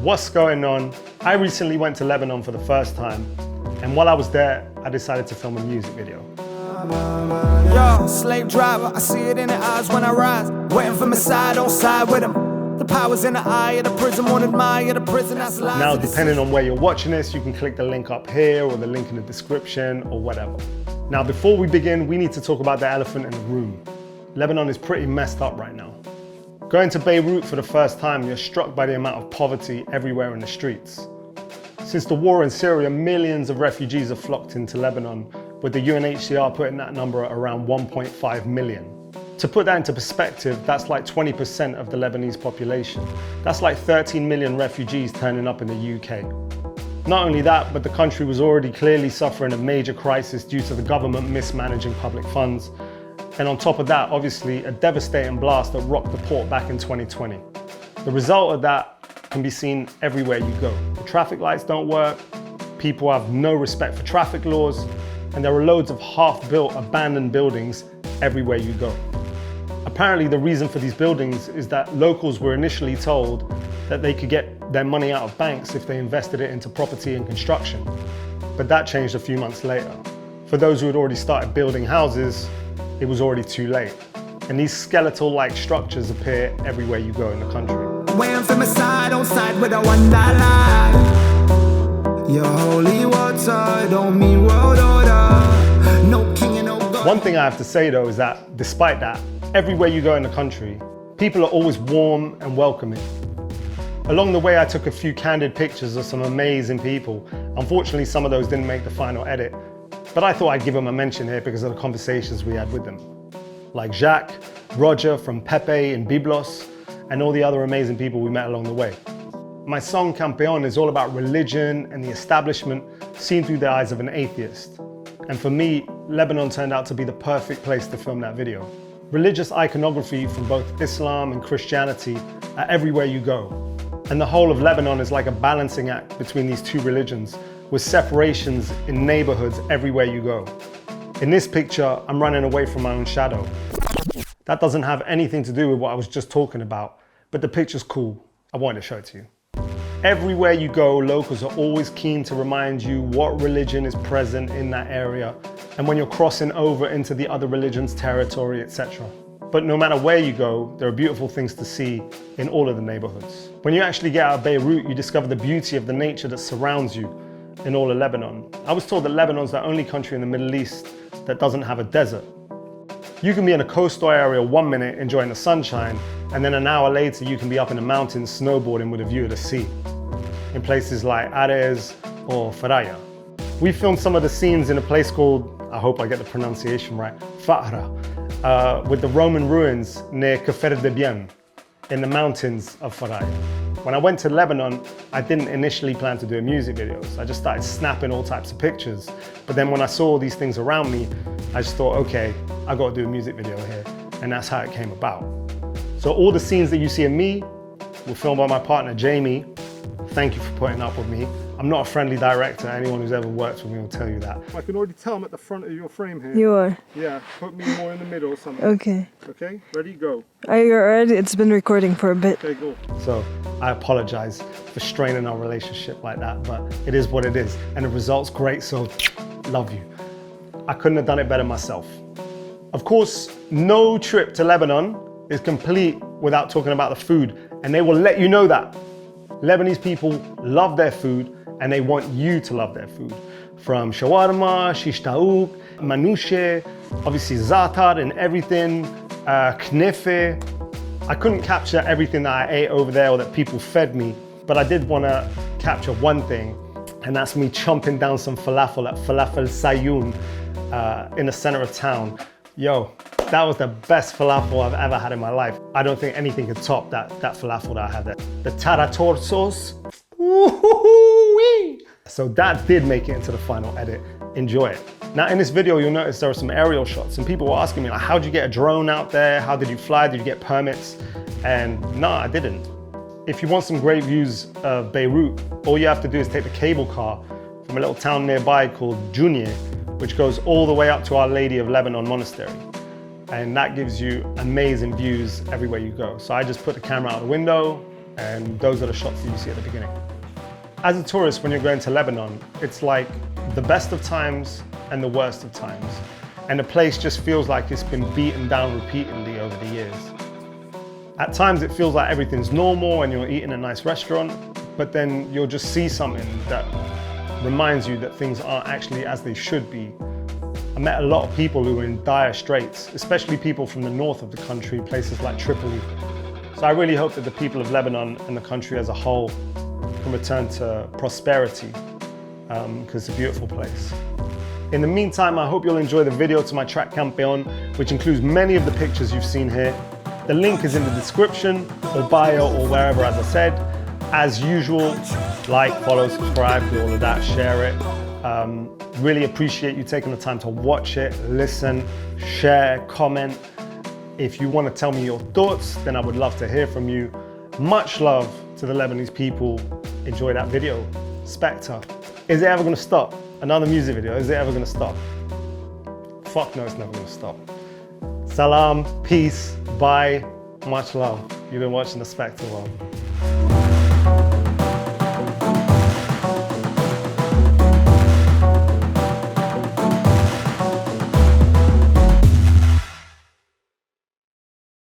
What's going on? I recently went to Lebanon for the first time, and while I was there, I decided to film a music video. Yo, slave driver, I see it in the eyes when I rise. Waiting for my side, on side with him. The power's in the eye of the prison, won't admire the prison that's lies. Now, depending on where you're watching this, you can click the link up here or the link in the description or whatever. Now, before we begin, we need to talk about the elephant in the room. Lebanon is pretty messed up right now. Going to Beirut for the first time, you're struck by the amount of poverty everywhere in the streets. Since the war in Syria, millions of refugees have flocked into Lebanon, with the UNHCR putting that number at around 1.5 million. To put that into perspective, that's like 20% of the Lebanese population. That's like 13 million refugees turning up in the UK. Not only that, but the country was already clearly suffering a major crisis due to the government mismanaging public funds. And on top of that, obviously, a devastating blast that rocked the port back in 2020. The result of that can be seen everywhere you go. The traffic lights don't work, people have no respect for traffic laws, and there are loads of half-built abandoned buildings everywhere you go. Apparently, the reason for these buildings is that locals were initially told that they could get their money out of banks if they invested it into property and construction. But that changed a few months later. For those who had already started building houses, it was already too late. And these skeletal-like structures appear everywhere you go in the country. Waiting for my side, on side with a $1. Your holy water don't mean world order. No king and no God. One thing I have to say though is that despite that, everywhere you go in the country, people are always warm and welcoming. Along the way, I took a few candid pictures of some amazing people. Unfortunately, some of those didn't make the final edit, but I thought I'd give them a mention here because of the conversations we had with them. Like Jacques, Roger from Pepe and Biblos, and all the other amazing people we met along the way. My song Campeon is all about religion and the establishment seen through the eyes of an atheist. And for me, Lebanon turned out to be the perfect place to film that video. Religious iconography from both Islam and Christianity are everywhere you go. And the whole of Lebanon is like a balancing act between these two religions, with separations in neighborhoods everywhere you go. In this picture, I'm running away from my own shadow. That doesn't have anything to do with what I was just talking about, but the picture's cool. I wanted to show it to you. Everywhere you go, locals are always keen to remind you what religion is present in that area and when you're crossing over into the other religion's territory, etc. But no matter where you go, there are beautiful things to see in all of the neighborhoods. When you actually get out of Beirut, you discover the beauty of the nature that surrounds you in all of Lebanon. I was told that Lebanon's the only country in the Middle East that doesn't have a desert. You can be in a coastal area 1 minute enjoying the sunshine, and then an hour later you can be up in the mountains snowboarding with a view of the sea, in places like Ares or Faraya. We filmed some of the scenes in a place called, I hope I get the pronunciation right, Fahra, with the Roman ruins near Kafr de Bien, in the mountains of Faraya. When I went to Lebanon, I didn't initially plan to do a music video. So I just started snapping all types of pictures. But then when I saw all these things around me, I just thought, okay, I got to do a music video here. And that's how it came about. So all the scenes that you see of me were filmed by my partner, Jamie. Thank you for putting up with me. I'm not a friendly director. Anyone who's ever worked with me will tell you that. I can already tell I'm at the front of your frame here. You are? Yeah, put me more in the middle or something. Okay. Okay, ready, go. You're already, it's been recording for a bit. Okay, go. So I apologize for straining our relationship like that, but it is what it is. And the result's great, so love you. I couldn't have done it better myself. Of course, no trip to Lebanon is complete without talking about the food, and they will let you know that. Lebanese people love their food, and they want you to love their food. From shawarma, shish taouk, manouche, obviously za'atar and everything, knefe. I couldn't capture everything that I ate over there or that people fed me, but I did want to capture one thing, and that's me chomping down some falafel at Falafel Sayoun in the center of town. Yo, that was the best falafel I've ever had in my life. I don't think anything could top that falafel that I had there. The tarator sauce. Woo-hoo-wee. So that did make it into the final edit. Enjoy it. Now in this video, you'll notice there are some aerial shots and people were asking me, like, how'd you get a drone out there? How did you fly? Did you get permits? And no, I didn't. If you want some great views of Beirut, all you have to do is take the cable car from a little town nearby called Jounieh, which goes all the way up to Our Lady of Lebanon Monastery. And that gives you amazing views everywhere you go. So I just put the camera out the window and those are the shots that you see at the beginning. As a tourist, when you're going to Lebanon, it's like the best of times and the worst of times. And the place just feels like it's been beaten down repeatedly over the years. At times it feels like everything's normal and you're eating in a nice restaurant, but then you'll just see something that reminds you that things aren't actually as they should be. I met a lot of people who were in dire straits, especially people from the north of the country, places like Tripoli. So I really hope that the people of Lebanon and the country as a whole can return to prosperity, because it's a beautiful place. In the meantime, I hope you'll enjoy the video to my track Campeon, which includes many of the pictures you've seen here. The link is in the description or bio or wherever, as I said. As usual, like, follow, subscribe, do all of that, share it. Really appreciate you taking the time to watch it, listen, share, comment. If you want to tell me your thoughts, then I would love to hear from you. Much love to the Lebanese people. Enjoy that video. Spectre. Is it ever going to stop? Another music video. Is it ever going to stop? Fuck no, it's never going to stop. Salam, peace, bye, much love. You've been watching the Spectre World.